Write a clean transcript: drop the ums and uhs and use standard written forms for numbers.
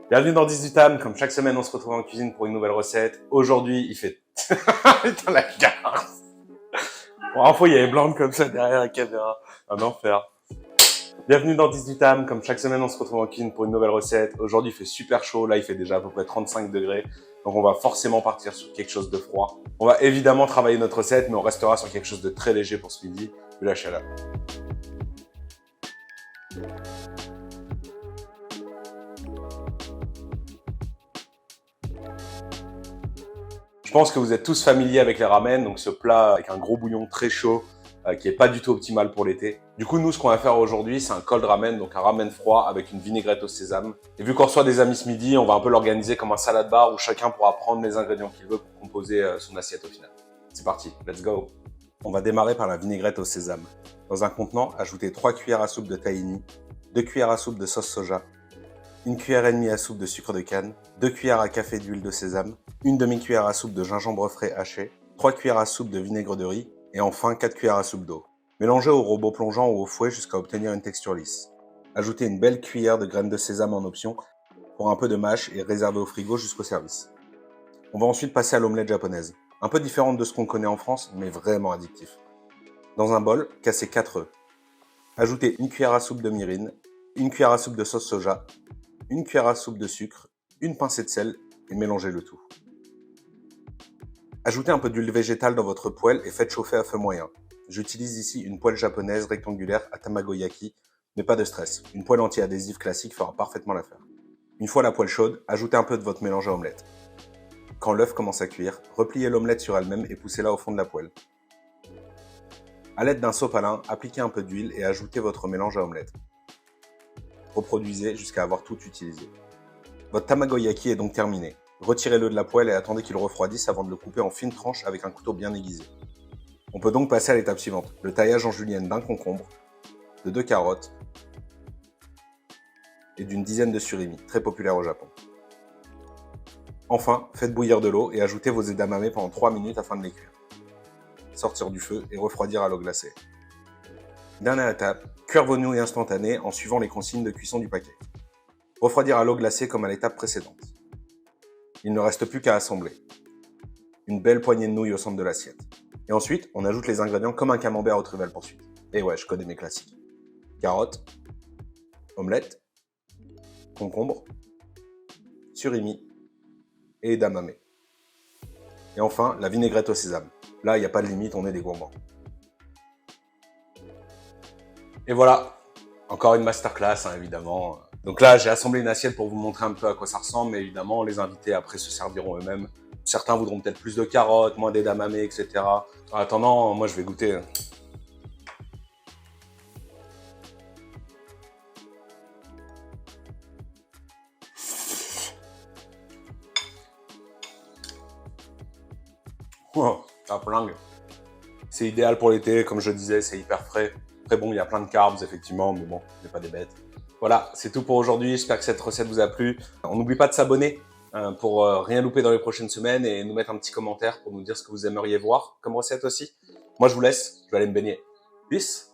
Bienvenue dans 18 âmes, comme chaque semaine on se retrouve en cuisine pour une nouvelle recette. Aujourd'hui il fait... Putain la garce. Pour info il y avait Blanc comme ça derrière la caméra. Un enfer. Bienvenue dans 18 âmes, comme chaque semaine on se retrouve en cuisine pour une nouvelle recette. Aujourd'hui il fait super chaud, là il fait déjà à peu près 35 degrés. Donc on va forcément partir sur quelque chose de froid. On va évidemment travailler notre recette, mais on restera sur quelque chose de très léger pour ce midi, de la chaleur. Je pense que vous êtes tous familiers avec les ramen, donc ce plat avec un gros bouillon très chaud qui est pas du tout optimal pour l'été. Du coup, nous, ce qu'on va faire aujourd'hui, c'est un cold ramen, donc un ramen froid avec une vinaigrette au sésame. Et vu qu'on reçoit des amis ce midi, on va un peu l'organiser comme un salad bar où chacun pourra prendre les ingrédients qu'il veut pour composer son assiette au final. C'est parti, let's go. On va démarrer par la vinaigrette au sésame. Dans un contenant, ajoutez 3 cuillères à soupe de tahini, 2 cuillères à soupe de sauce soja, 1 cuillère et demie à soupe de sucre de canne, 2 cuillères à café d'huile de sésame, une demi-cuillère à soupe de gingembre frais haché, 3 cuillères à soupe de vinaigre de riz et enfin 4 cuillères à soupe d'eau. Mélangez au robot plongeant ou au fouet jusqu'à obtenir une texture lisse. Ajoutez une belle cuillère de graines de sésame en option pour un peu de mâche et réservez au frigo jusqu'au service. On va ensuite passer à l'omelette japonaise. Un peu différente de ce qu'on connaît en France, mais vraiment addictif. Dans un bol, cassez 4 œufs. Ajoutez une cuillère à soupe de mirin, une cuillère à soupe de sauce soja, une cuillère à soupe de sucre, une pincée de sel et mélangez le tout. Ajoutez un peu d'huile végétale dans votre poêle et faites chauffer à feu moyen. J'utilise ici une poêle japonaise rectangulaire à tamagoyaki, mais pas de stress, une poêle anti-adhésive classique fera parfaitement l'affaire. Une fois la poêle chaude, ajoutez un peu de votre mélange à omelette. Quand l'œuf commence à cuire, repliez l'omelette sur elle-même et poussez-la au fond de la poêle. A l'aide d'un sopalin, appliquez un peu d'huile et ajoutez votre mélange à omelette. Reproduisez jusqu'à avoir tout utilisé. Votre tamagoyaki est donc terminé. Retirez-le de la poêle et attendez qu'il refroidisse avant de le couper en fines tranches avec un couteau bien aiguisé. On peut donc passer à l'étape suivante, le taillage en julienne d'un concombre, de 2 carottes et d'une dizaine de surimi, très populaire au Japon. Enfin, faites bouillir de l'eau et ajoutez vos edamame pendant 3 minutes afin de les cuire. Sortir du feu et refroidir à l'eau glacée. Dernière étape, cuire vos nouilles instantanées en suivant les consignes de cuisson du paquet. Refroidir à l'eau glacée comme à l'étape précédente. Il ne reste plus qu'à assembler. Une belle poignée de nouilles au centre de l'assiette. Et ensuite, on ajoute les ingrédients comme un camembert au truvel poursuite. Et ouais, je connais mes classiques. Carottes, omelette, concombre, surimi et edamame. Et enfin, la vinaigrette au sésame. Là, il n'y a pas de limite, on est des gourmands. Et voilà, encore une masterclass, hein, évidemment. Donc là, j'ai assemblé une assiette pour vous montrer un peu à quoi ça ressemble, mais évidemment, les invités après se serviront eux-mêmes. Certains voudront peut-être plus de carottes, moins d'edamame, etc. En attendant, moi, je vais goûter. Oh, la flingue. C'est idéal pour l'été, comme je disais, c'est hyper frais. Très bon, il y a plein de carbs, effectivement, mais bon, on n'est pas des bêtes. Voilà, c'est tout pour aujourd'hui. J'espère que cette recette vous a plu. On n'oublie pas de s'abonner pour rien louper dans les prochaines semaines et nous mettre un petit commentaire pour nous dire ce que vous aimeriez voir comme recette aussi. Moi, je vous laisse. Je vais aller me baigner. Peace!